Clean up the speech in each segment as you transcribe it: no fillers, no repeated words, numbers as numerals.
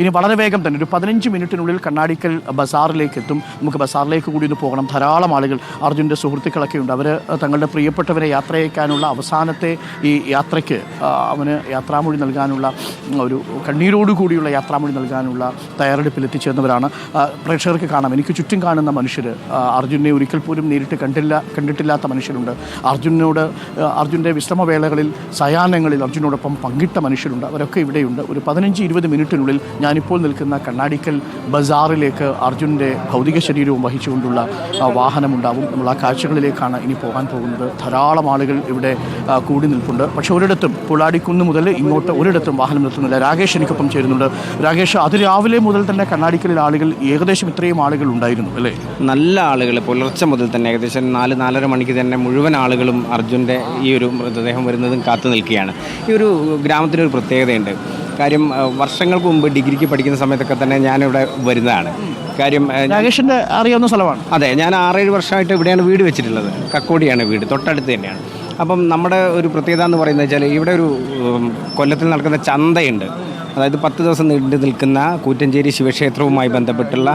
ഇനി വളരെ വേഗം തന്നെ ഒരു 15 മിനിറ്റിനുള്ളിൽ കണ്ണാടിക്കൽ ബസാറിലേക്ക് എത്തും. നമുക്ക് ബസാറിലേക്ക് കൂടി ഒന്ന് പോകണം. ധാരാളം ആളുകൾ, അർജുൻ്റെ സുഹൃത്തുക്കളൊക്കെ ഉണ്ട്. അവർ തങ്ങളുടെ പ്രിയപ്പെട്ടവരെ യാത്രയക്കാനുള്ള അവസാനത്തെ ഈ യാത്രയ്ക്ക് അവന് യാത്രാമൊഴി നൽകാനുള്ള ഒരു കണ്ണീരോടുകൂടിയുള്ള യാത്രാമൊഴി നൽകാനുള്ള തയ്യാറെടുപ്പിൽ എത്തിച്ചേർന്നവരാണ്. പ്രേക്ഷകർക്ക് കാണാം, എനിക്ക് ചുറ്റും കാണുന്ന മനുഷ്യർ, അർജുനെ ഒരിക്കൽ പോലും നേരിട്ട് കണ്ടിട്ടില്ലാത്ത മനുഷ്യരുണ്ട്. അർജുൻ്റെ വിശ്രമവേളകളിൽ, സയാനങ്ങളിൽ അർജുനോടൊപ്പം പങ്കിട്ട മനുഷ്യരുണ്ട്. അവരൊക്കെ ഇവിടെയുണ്ട്. ഒരു 15-20 മിനിറ്റിനുള്ളിൽ ഞാനിപ്പോൾ നിൽക്കുന്ന കണ്ണാടിക്കൽ ബസാറിലേക്ക് അർജുൻ്റെ ഭൗതിക ശരീരവും വഹിച്ചുകൊണ്ടുള്ള വാഹനമുണ്ടാവും. നമ്മൾ ആ കാഴ്ചകളിലേക്കാണ് ഇനി പോകാൻ പോകുന്നത്. ധാരാളം ആളുകൾ ഇവിടെ കൂടി നിൽപ്പുണ്ട്. പക്ഷേ ഒരിടത്തും പുളാടിക്കുന്ന് മുതൽ ഇങ്ങോട്ട് ഒരിടത്തും വാഹനം നിർത്തുന്നില്ല. രാകേഷ് എനിക്കൊപ്പം ചേരുന്നുണ്ട്. രാകേഷ്, അതിരാവിലെ മുതൽ തന്നെ കണ്ണാടിക്കലിൽ ആളുകൾ ഏകദേശം ഇത്രയും ആളുകൾ ഉണ്ടായിരുന്നു അല്ലേ? നല്ല ആളുകൾ പുലർച്ചെ മുതൽ തന്നെ ഏകദേശം 4-4:30 മണിക്ക് തന്നെ മുഴുവൻ ആളുകളും അർജുൻ്റെ ഈ ഒരു മൃതദേഹം വരുന്നതും കാത്തു നിൽക്കുകയാണ്. ഈ ഒരു ഗ്രാമത്തിനൊരു പ്രത്യേകതയുണ്ട്. കാര്യം വർഷങ്ങൾക്ക് മുമ്പ് ഡിഗ്രിക്ക് പഠിക്കുന്ന സമയത്തൊക്കെ തന്നെ ഞാനിവിടെ വരുന്നതാണ്. കാര്യം രാകേഷിൻ്റെ അറിയാവുന്ന സ്ഥലമാണ്. അതെ, ഞാൻ 6-7 വർഷമായിട്ട് ഇവിടെയാണ് വീട് വെച്ചിട്ടുള്ളത്. കക്കോടിയാണ് വീട്, തൊട്ടടുത്ത് തന്നെയാണ്. അപ്പം നമ്മുടെ ഒരു പ്രത്യേകത എന്ന് പറയുന്നത് വെച്ചാൽ ഇവിടെ ഒരു കൊല്ലത്തിൽ നടക്കുന്ന ചന്തയുണ്ട്. അതായത് 10 ദിവസം നീണ്ടു നിൽക്കുന്ന കൂറ്റഞ്ചേരി ശിവക്ഷേത്രവുമായി ബന്ധപ്പെട്ടുള്ള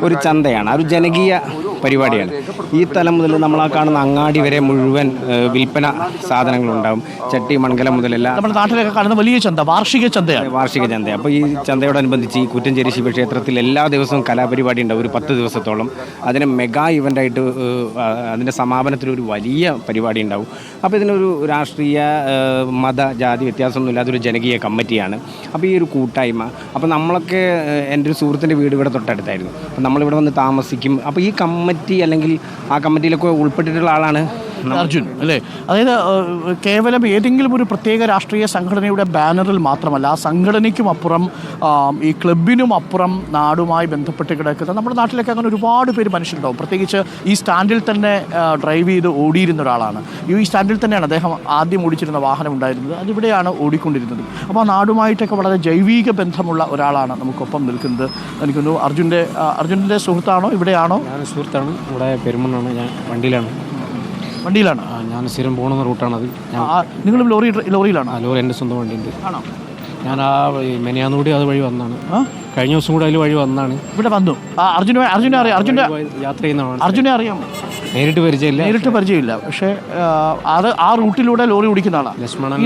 ഒരു ചന്തയാണ്. ഒരു ജനകീയ പരിപാടിയാണ്. ഈ തലം മുതൽ നമ്മൾ ആ കാണുന്ന അങ്ങാടി വരെ മുഴുവൻ വിൽപ്പന സാധനങ്ങളുണ്ടാകും. ചട്ടി മൺകലം മുതലെല്ലാം നമ്മുടെ നാട്ടിലൊക്കെ കാണുന്ന വലിയ ചന്ത, വാർഷിക ചന്തയാണ്. വാർഷിക ചന്ത. അപ്പോൾ ഈ ചന്തയോടനുബന്ധിച്ച് ഈ കൂറ്റഞ്ചേരി ശിവക്ഷേത്രത്തിൽ എല്ലാ ദിവസവും കലാപരിപാടി ഉണ്ടാവും, ഒരു 10 ദിവസത്തോളം. അതിന് മെഗാ ഇവൻ്റായിട്ട് അതിൻ്റെ സമാപനത്തിൽ ഒരു വലിയ പരിപാടി ഉണ്ടാവും. അപ്പോൾ ഇതിനൊരു രാഷ്ട്രീയ മത ജാതി വ്യത്യാസമൊന്നുമില്ലാതെ ഒരു ജനകീയ കമ്മിറ്റിയാണ്. അപ്പോൾ ഈ ഒരു കൂട്ടായ്മ, അപ്പോൾ നമ്മളൊക്കെ എൻ്റെ ഒരു സുഹൃത്തിൻ്റെ വീട് ഇവിടെ തൊട്ടടുത്തായിരുന്നു. അപ്പോൾ നമ്മളിവിടെ വന്ന് താമസിക്കും. അപ്പോൾ ഈ കമ്മിറ്റി അല്ലെങ്കിൽ ആ കമ്മിറ്റിയിലൊക്കെ ഉൾപ്പെട്ടിട്ടുള്ള ആളാണ് അർജുൻ അല്ലേ? അതായത് കേവലം ഏതെങ്കിലും ഒരു പ്രത്യേക രാഷ്ട്രീയ സംഘടനയുടെ ബാനറിൽ മാത്രമല്ല, ആ സംഘടനയ്ക്കും അപ്പുറം, ഈ ക്ലബിനും അപ്പുറം നാടുമായി ബന്ധപ്പെട്ട് കിടക്കുന്ന നമ്മുടെ നാട്ടിലൊക്കെ അങ്ങനെ ഒരുപാട് പേര് മനുഷ്യരുണ്ടാവും. പ്രത്യേകിച്ച് ഈ സ്റ്റാൻഡിൽ തന്നെ ഡ്രൈവ് ചെയ്ത് ഓടിയിരുന്ന ഒരാളാണ്. ഈ സ്റ്റാൻഡിൽ തന്നെയാണ് അദ്ദേഹം ആദ്യം ഓടിച്ചിരുന്ന വാഹനം ഉണ്ടായിരുന്നത്. അതിവിടെയാണ് ഓടിക്കൊണ്ടിരുന്നത്. അപ്പോൾ ആ നാടുമായിട്ടൊക്കെ വളരെ ജൈവിക ബന്ധമുള്ള ഒരാളാണ് നമുക്കൊപ്പം നിൽക്കുന്നത്. എനിക്കൊന്നു അർജുൻ്റെ സുഹൃത്താണോ? ഇവിടെയാണോ? ഞാൻ സുഹൃത്താണ്. ഇവിടെ പെരുമണ്ണാണ്. ഞാൻ വണ്ടിയിലാണ്. ഞാൻ സ്ഥിരം പോകുന്ന റൂട്ടാണത്. നിങ്ങളും ലോറിയിലാണ്? ലോറി എൻ്റെ സ്വന്തം വണ്ടിയുണ്ട്. ആണോ? ഞാൻ മെനയാന്ന് കൂടി അത് വഴി വന്നാണ്. കഴിഞ്ഞ ദിവസം കൂടി അതിൽ വഴി വന്നാണ്. ഇവിടെ വന്നു. അർജുനെ അറിയാം. അർജുൻ്റെ യാത്ര ചെയ്യുന്നതാണ്. അർജുനെ അറിയാം. നേരിട്ട് പരിചയമില്ല. പക്ഷേ അത് ആ റൂട്ടിലൂടെ ലോറി ഓടിക്കുന്ന ആളാണ്.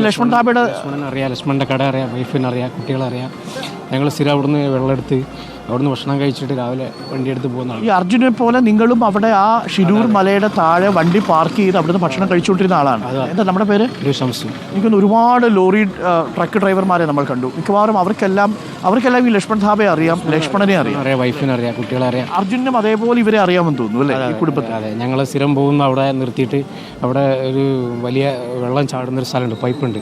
ലക്ഷ്മൺ താബയുടെ അറിയാം. ലക്ഷ്മണൻ്റെ കട അറിയാം, വൈഫിനറിയാം, കുട്ടികളറിയാം. ഞങ്ങൾ സ്ഥിരം അവിടുന്ന് വെള്ളമെടുത്ത് അവിടുന്ന് ഭക്ഷണം കഴിച്ചിട്ട് രാവിലെ വണ്ടി എടുത്ത് പോകുന്നതാണ്. ഈ അർജുനെ പോലെ നിങ്ങളും അവിടെ ആ ഷിരൂർ മലയുടെ താഴെ വണ്ടി പാർക്ക് ചെയ്ത് അവിടുന്ന് ഭക്ഷണം കഴിച്ചുകൊണ്ടിരുന്ന ആളാണ്. എന്താ നമ്മുടെ പേര്? എനിക്കൊന്ന് ഒരുപാട് ലോറി ട്രക്ക് ഡ്രൈവർമാരെ നമ്മൾ കണ്ടു. മിക്കവാറും അവർക്കെല്ലാം ഈ ലക്ഷ്മൺ ധാബയെ അറിയാം, ലക്ഷ്മണനെ അറിയാം, വൈഫിനെ അറിയാം, കുട്ടികളെ അറിയാം. അർജുനും അതേപോലെ ഇവരെ അറിയാമെന്ന് തോന്നുന്നു അല്ലേ ഈ കുടുംബത്തിൽ? അതെ, ഞങ്ങൾ സ്ഥിരം പോകുന്ന അവിടെ നിർത്തിയിട്ട് അവിടെ ഒരു വലിയ വെള്ളം ചാടുന്നൊരു സ്ഥലമുണ്ട്, പൈപ്പുണ്ട്.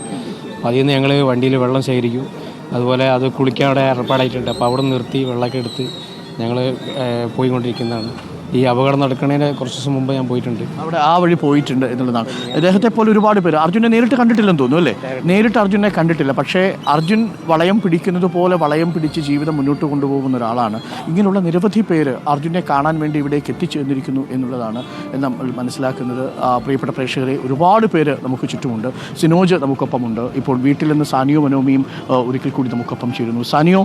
അപ്പോൾ അതിൽ നിന്ന് ഞങ്ങൾ വണ്ടിയിൽ വെള്ളം ശേഖരിക്കും. അതുപോലെ അത് കുളിക്കാൻ അവിടെ ഏർപ്പാടായിട്ടുണ്ട്. അപ്പോൾ അവിടെ നിർത്തി വെള്ളമൊക്കെ എടുത്ത് ഞങ്ങൾ പോയിക്കൊണ്ടിരിക്കുന്നതാണ്. ഈ അപകടം നടക്കുന്നതിന് കുറച്ച് ദിവസം മുമ്പ് ഞാൻ പോയിട്ടുണ്ട്. അവിടെ ആ വഴി പോയിട്ടുണ്ട് എന്നുള്ളതാണ്. അദ്ദേഹത്തെ പോലെ ഒരുപാട് പേര് അർജുനെ നേരിട്ട് കണ്ടിട്ടില്ലെന്ന് തോന്നുന്നു അല്ലേ? നേരിട്ട് അർജുനെ കണ്ടിട്ടില്ല. പക്ഷേ അർജുൻ വളയം പിടിക്കുന്നത് പോലെ വളയം പിടിച്ച് ജീവിതം മുന്നോട്ട് കൊണ്ടുപോകുന്ന ഒരാളാണ്. ഇങ്ങനെയുള്ള നിരവധി പേര് അർജുനെ കാണാൻ വേണ്ടി ഇവിടേക്ക് എത്തിച്ചേർന്നിരിക്കുന്നു എന്നുള്ളതാണ് നമ്മൾ മനസ്സിലാക്കുന്നത്. പ്രിയപ്പെട്ട പ്രേക്ഷകരെ, ഒരുപാട് പേര് നമുക്ക് ചുറ്റുമുണ്ട്. സിനോജ് നമുക്കൊപ്പമുണ്ട്. ഇപ്പോൾ വീട്ടിൽ നിന്ന് സാനിയോ മനോമിയും ഒരിക്കൽ കൂടി നമുക്കൊപ്പം ചേരുന്നു. സാനിയോ,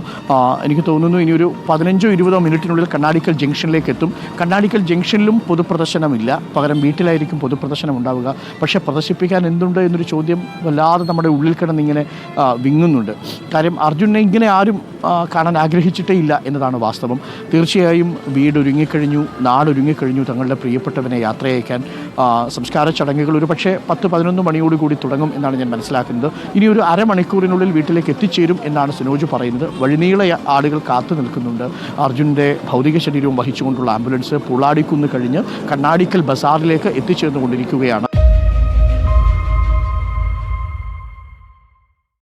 എനിക്ക് തോന്നുന്നു ഇനി ഒരു 15-20 മിനിറ്റിനുള്ളിൽ കണ്ണാടിക്കൽ ജംഗ്ഷനിലേക്ക് എത്തും. കണ്ണാടിക്കൽ ജംഗ്ഷനിലും പൊതുപ്രദർശനമില്ല, പകരം വീട്ടിലായിരിക്കും പൊതുപ്രദർശനം ഉണ്ടാവുക. പക്ഷേ പ്രദർശിപ്പിക്കാൻ എന്തുണ്ട് എന്നൊരു ചോദ്യം വല്ലാതെ നമ്മുടെ ഉള്ളിൽ കിടന്നിങ്ങനെ വിങ്ങുന്നുണ്ട്. കാര്യം അർജുനെ ഇങ്ങനെ ആരും കാണാൻ ആഗ്രഹിച്ചിട്ടേ ഇല്ല എന്നതാണ് വാസ്തവം. തീർച്ചയായും വീടൊരുങ്ങിക്കഴിഞ്ഞു, നാടൊരുങ്ങിക്കഴിഞ്ഞു തങ്ങളുടെ പ്രിയപ്പെട്ടവനെ യാത്രയയക്കാൻ. സംസ്കാര ചടങ്ങുകൾ ഒരു പക്ഷേ 10-11 മണിയോടുകൂടി തുടങ്ങും എന്നാണ് ഞാൻ മനസ്സിലാക്കുന്നത്. ഇനി ഒരു അരമണിക്കൂറിനുള്ളിൽ വീട്ടിലേക്ക് എത്തിച്ചേരും എന്നാണ് സിനോജ് പറയുന്നത്. വഴിനീള ആളുകൾ കാത്തു നിൽക്കുന്നുണ്ട്. അർജുൻ്റെ ഭൗതിക ശരീരവും വഹിച്ചുകൊണ്ടുള്ള ആംബുലൻസ് പുളാടിക്കുന്ന് കഴിഞ്ഞ് കണ്ണാടിക്കൽ ബസാറിലേക്ക് എത്തിച്ചേർന്നുകൊണ്ടിരിക്കുകയാണ്.